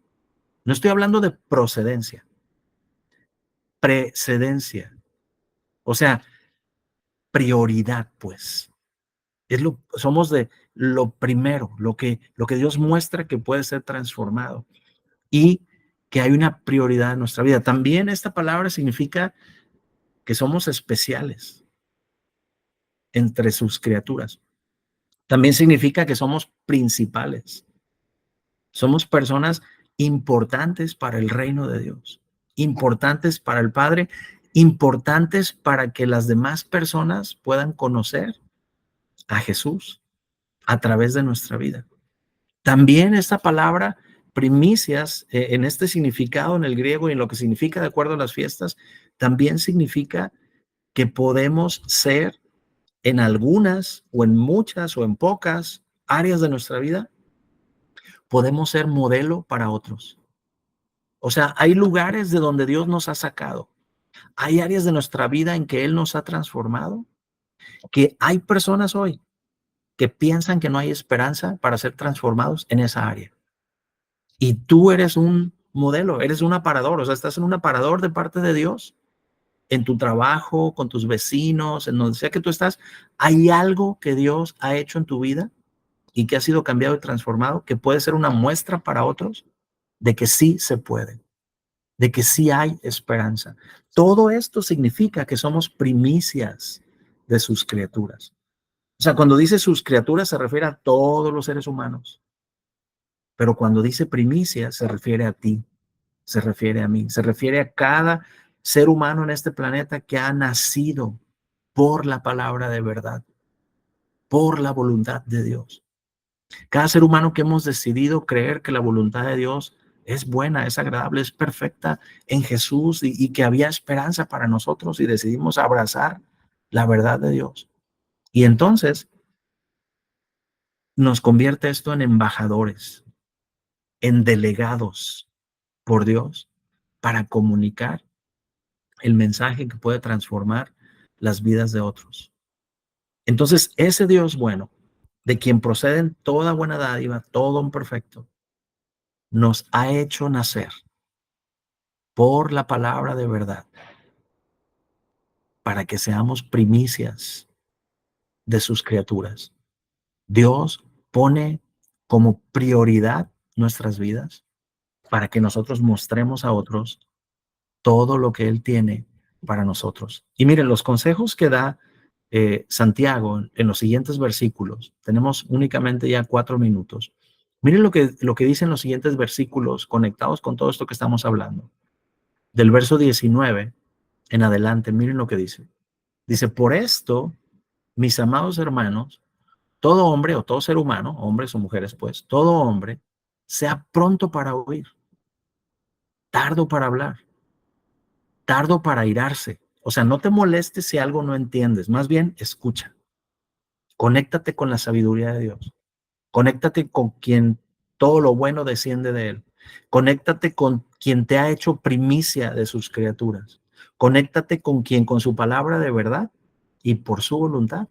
No estoy hablando de procedencia, precedencia. O sea, prioridad, pues. Somos de lo primero, lo que Dios muestra que puede ser transformado y que hay una prioridad en nuestra vida. También esta palabra significa que somos especiales entre sus criaturas. También significa que somos principales. Somos personas importantes para el reino de Dios, importantes para el Padre, importantes para que las demás personas puedan conocer a Jesús a través de nuestra vida. También esta palabra primicias, en este significado en el griego y en lo que significa de acuerdo a las fiestas, también significa que podemos ser en algunas o en muchas o en pocas áreas de nuestra vida, podemos ser modelo para otros. O sea, hay lugares de donde Dios nos ha sacado, hay áreas de nuestra vida en que Él nos ha transformado, que hay personas hoy que piensan que no hay esperanza para ser transformados en esa área. Y tú eres un modelo, eres un aparador, o sea, estás en un aparador de parte de Dios, en tu trabajo, con tus vecinos, en donde sea que tú estás, hay algo que Dios ha hecho en tu vida y que ha sido cambiado y transformado, que puede ser una muestra para otros de que sí se puede. de que sí hay esperanza. Todo esto significa que somos primicias de sus criaturas. O sea, cuando dice sus criaturas se refiere a todos los seres humanos, pero cuando dice primicias se refiere a ti, se refiere a mí, se refiere a cada ser humano en este planeta que ha nacido por la palabra de verdad, por la voluntad de Dios. Cada ser humano que hemos decidido creer que la voluntad de Dios es buena, es agradable, es perfecta en Jesús y que había esperanza para nosotros y decidimos abrazar la verdad de Dios. Y entonces nos convierte esto en embajadores, en delegados por Dios para comunicar el mensaje que puede transformar las vidas de otros. Entonces, ese Dios bueno, de quien proceden toda buena dádiva, todo un perfecto, nos ha hecho nacer por la palabra de verdad para que seamos primicias de sus criaturas. Dios pone como prioridad nuestras vidas para que nosotros mostremos a otros todo lo que Él tiene para nosotros. Y miren, los consejos que da Santiago en los siguientes versículos, tenemos únicamente ya 4 minutos. Miren lo que dicen los siguientes versículos conectados con todo esto que estamos hablando. Del verso 19 en adelante, miren lo que dice. Dice, por esto, mis amados hermanos, todo hombre o todo ser humano, hombres o mujeres, pues, todo hombre, sea pronto para oír, tardo para hablar, tardo para airarse. O sea, no te molestes si algo no entiendes, más bien escucha. Conéctate con la sabiduría de Dios. Conéctate con quien todo lo bueno desciende de él. Conéctate con quien te ha hecho primicia de sus criaturas. Conéctate con quien con su palabra de verdad y por su voluntad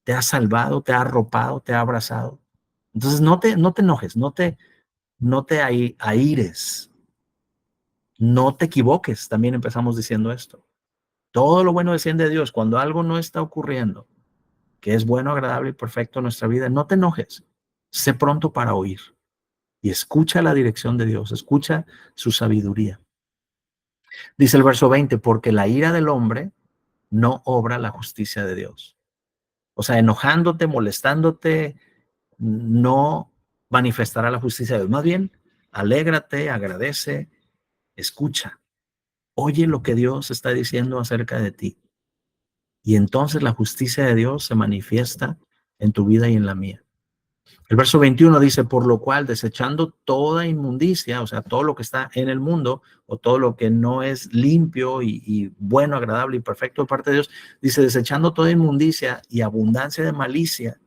te ha salvado, te ha arropado, te ha abrazado. Entonces no te enojes, no te aires, no te equivoques. También empezamos diciendo esto. Todo lo bueno desciende de Dios. Cuando algo no está ocurriendo, que es bueno, agradable y perfecto en nuestra vida, no te enojes. Sé pronto para oír y escucha la dirección de Dios, escucha su sabiduría. Dice el verso 20, porque la ira del hombre no obra la justicia de Dios. O sea, enojándote, molestándote, no manifestará la justicia de Dios. Más bien, alégrate, agradece, escucha, oye lo que Dios está diciendo acerca de ti. Y entonces la justicia de Dios se manifiesta en tu vida y en la mía. El verso 21 dice, por lo cual, desechando toda inmundicia, o sea, todo lo que está en el mundo, o todo lo que no es limpio y bueno, agradable y perfecto de parte de Dios, dice, desechando toda inmundicia y abundancia de malicia,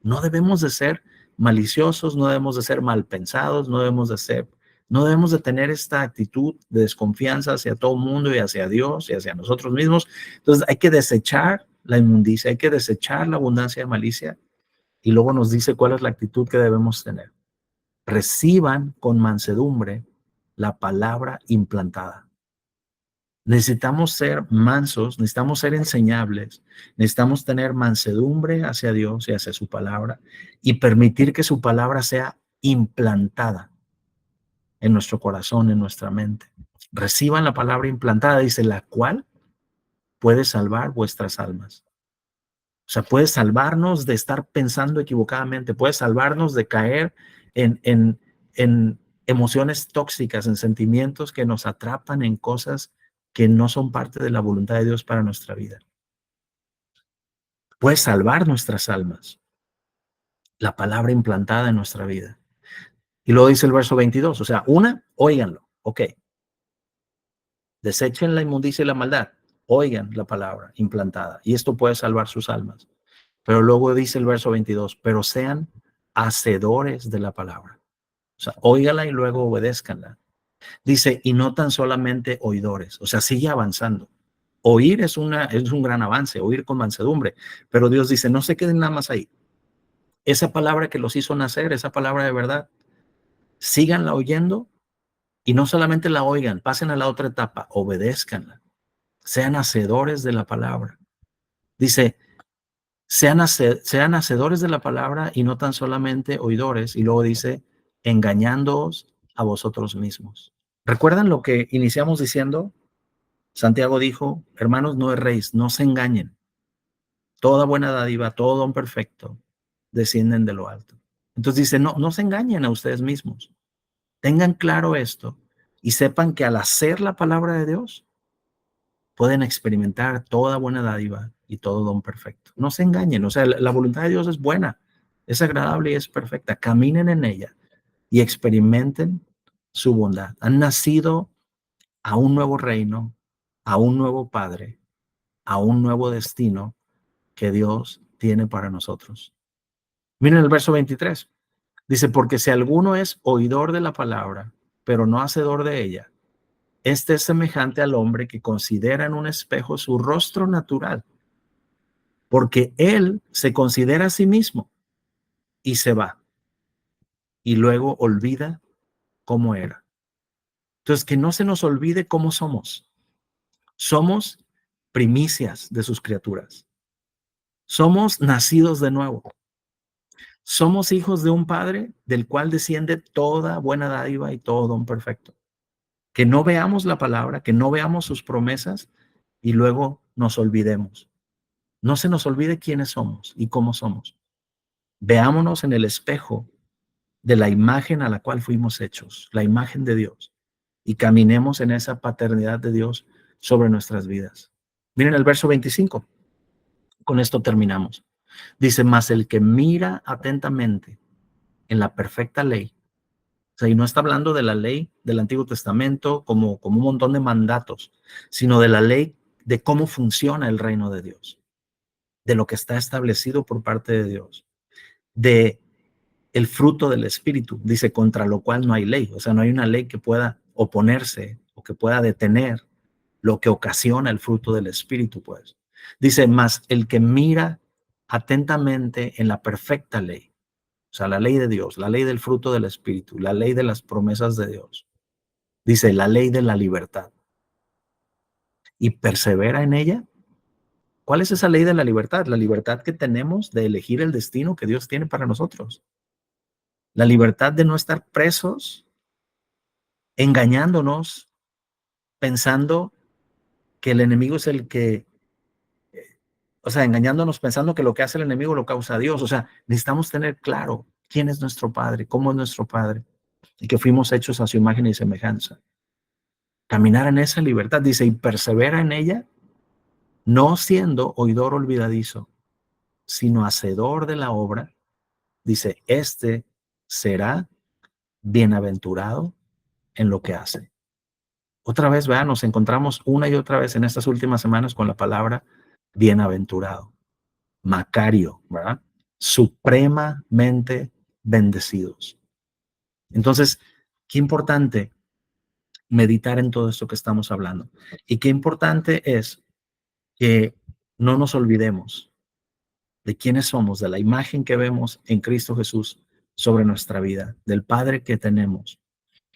no debemos de ser maliciosos, no debemos de ser mal pensados, no debemos de tener esta actitud de desconfianza hacia todo el mundo y hacia Dios y hacia nosotros mismos. Entonces hay que desechar la inmundicia, hay que desechar la abundancia de malicia. Y luego nos dice cuál es la actitud que debemos tener. Reciban con mansedumbre la palabra implantada. Necesitamos ser mansos, necesitamos ser enseñables, necesitamos tener mansedumbre hacia Dios y hacia su palabra y permitir que su palabra sea implantada en nuestro corazón, en nuestra mente. Reciban la palabra implantada, dice, la cual puede salvar vuestras almas. O sea, puede salvarnos de estar pensando equivocadamente, puede salvarnos de caer en emociones tóxicas, en sentimientos que nos atrapan en cosas que no son parte de la voluntad de Dios para nuestra vida. Puede salvar nuestras almas, la palabra implantada en nuestra vida. Y luego dice el verso 22, o sea, óiganlo, ok. Desechen la inmundicia y la maldad, oigan la palabra implantada. Y esto puede salvar sus almas. Pero luego dice el verso 22, pero sean hacedores de la palabra. O sea, óigala y luego obedézcanla. Dice, y no tan solamente oidores. O sea, sigue avanzando. Oír es un gran avance, oír con mansedumbre. Pero Dios dice, no se queden nada más ahí. Esa palabra que los hizo nacer, esa palabra de verdad, síganla oyendo y no solamente la oigan, pasen a la otra etapa, obedézcanla. Sean hacedores de la palabra. Dice, sean hacedores de la palabra y no tan solamente oidores. Y luego dice, engañándoos a vosotros mismos. ¿Recuerdan lo que iniciamos diciendo? Santiago dijo, hermanos, no erréis, no se engañen. Toda buena dádiva, todo don perfecto, descienden de lo alto. Entonces dice, no se engañen a ustedes mismos. Tengan claro esto y sepan que al hacer la palabra de Dios, pueden experimentar toda buena dádiva y todo don perfecto. No se engañen, o sea, la voluntad de Dios es buena, es agradable y es perfecta. Caminen en ella y experimenten su bondad. Han nacido a un nuevo reino, a un nuevo Padre, a un nuevo destino que Dios tiene para nosotros. Miren el verso 23. Dice, porque si alguno es oidor de la palabra, pero no hacedor de ella, este es semejante al hombre que considera en un espejo su rostro natural, porque él se considera a sí mismo y se va, y luego olvida cómo era. Entonces, que no se nos olvide cómo somos. Somos primicias de sus criaturas. Somos nacidos de nuevo. Somos hijos de un Padre del cual desciende toda buena dádiva y todo don perfecto. Que no veamos la palabra, que no veamos sus promesas y luego nos olvidemos. No se nos olvide quiénes somos y cómo somos. Veámonos en el espejo de la imagen a la cual fuimos hechos, la imagen de Dios, y caminemos en esa paternidad de Dios sobre nuestras vidas. Miren el verso 25. Con esto terminamos. Dice, mas el que mira atentamente en la perfecta ley, o sea, y no está hablando de la ley del Antiguo Testamento como un montón de mandatos, sino de la ley de cómo funciona el reino de Dios, de lo que está establecido por parte de Dios, de el fruto del Espíritu, dice, contra lo cual no hay ley, o sea, no hay una ley que pueda oponerse o que pueda detener lo que ocasiona el fruto del Espíritu, pues. Dice, mas el que mira atentamente en la perfecta ley, o sea, la ley de Dios, la ley del fruto del Espíritu, la ley de las promesas de Dios, dice, la ley de la libertad, y persevera en ella. ¿Cuál es esa ley de la libertad? La libertad que tenemos de elegir el destino que Dios tiene para nosotros. La libertad de no estar presos, engañándonos, pensando que el enemigo es el que, o sea, engañándonos pensando que lo que hace el enemigo lo causa Dios. O sea, necesitamos tener claro quién es nuestro Padre, cómo es nuestro Padre, y que fuimos hechos a su imagen y semejanza. Caminar en esa libertad, dice, y persevera en ella, no siendo oidor olvidadizo, sino hacedor de la obra, dice, este será bienaventurado en lo que hace. Otra vez, vean, nos encontramos una y otra vez en estas últimas semanas con la palabra bienaventurado, Macario, ¿verdad? Supremamente bendecidos. Entonces, qué importante meditar en todo esto que estamos hablando. Y qué importante es que no nos olvidemos de quiénes somos, de la imagen que vemos en Cristo Jesús sobre nuestra vida, del Padre que tenemos,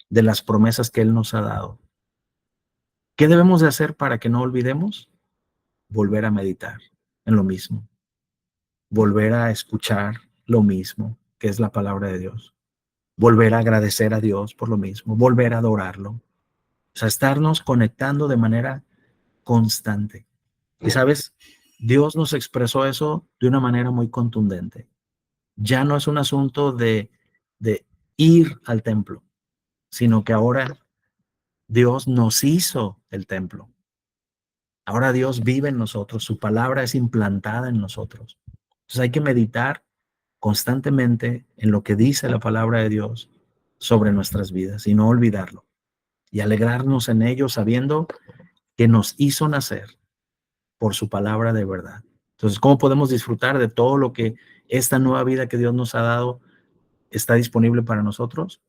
de las promesas que Él nos ha dado. ¿Qué debemos de hacer para que no olvidemos? Volver a meditar en lo mismo, volver a escuchar lo mismo, que es la palabra de Dios, volver a agradecer a Dios por lo mismo, volver a adorarlo, o sea, estarnos conectando de manera constante. Y sabes, Dios nos expresó eso de una manera muy contundente. Ya no es un asunto de ir al templo, sino que ahora Dios nos hizo el templo. Ahora Dios vive en nosotros, su palabra es implantada en nosotros. Entonces hay que meditar constantemente en lo que dice la palabra de Dios sobre nuestras vidas y no olvidarlo. Y alegrarnos en ello sabiendo que nos hizo nacer por su palabra de verdad. Entonces, ¿cómo podemos disfrutar de todo lo que esta nueva vida que Dios nos ha dado está disponible para nosotros?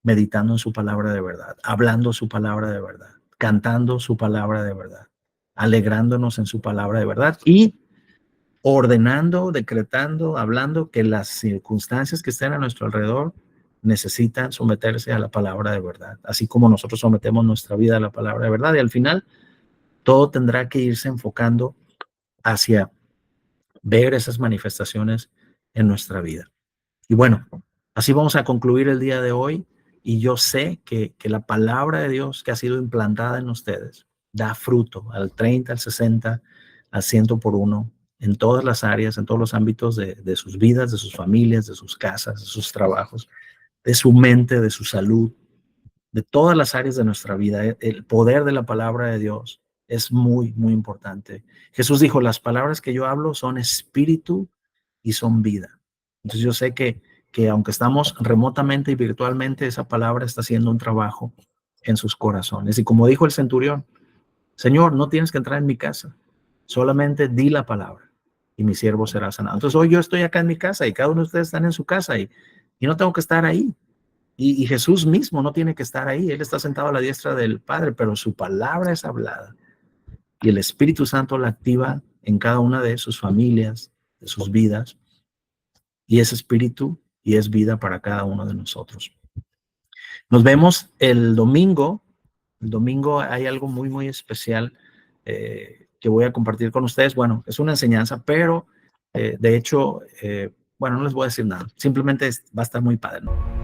Meditando en su palabra de verdad, hablando su palabra de verdad, cantando su palabra de verdad, alegrándonos en su palabra de verdad y ordenando, decretando, hablando que las circunstancias que estén a nuestro alrededor necesitan someterse a la palabra de verdad, así como nosotros sometemos nuestra vida a la palabra de verdad. Y al final, todo tendrá que irse enfocando hacia ver esas manifestaciones en nuestra vida. Y bueno, así vamos a concluir el día de hoy. y yo sé que la palabra de Dios que ha sido implantada en ustedes da fruto al 30, al 60, al 100 por uno, en todas las áreas, en todos los ámbitos de sus vidas, de sus familias, de sus casas, de sus trabajos, de su mente, de su salud, de todas las áreas de nuestra vida. El poder de la palabra de Dios es muy, muy importante. Jesús dijo, las palabras que yo hablo son espíritu y son vida. Entonces yo sé que aunque estamos remotamente y virtualmente, esa palabra está haciendo un trabajo en sus corazones. Y como dijo el centurión, Señor, no tienes que entrar en mi casa, solamente di la palabra y mi siervo será sanado. Entonces hoy yo estoy acá en mi casa y cada uno de ustedes están en su casa y no tengo que estar ahí. Y Jesús mismo no tiene que estar ahí, Él está sentado a la diestra del Padre, pero su palabra es hablada y el Espíritu Santo la activa en cada una de sus familias, de sus vidas, y es espíritu y es vida para cada uno de nosotros. Nos vemos el domingo. El domingo hay algo muy, muy especial que voy a compartir con ustedes. Bueno, es una enseñanza, pero de hecho, bueno, no les voy a decir nada. Simplemente va a estar muy padre, ¿no?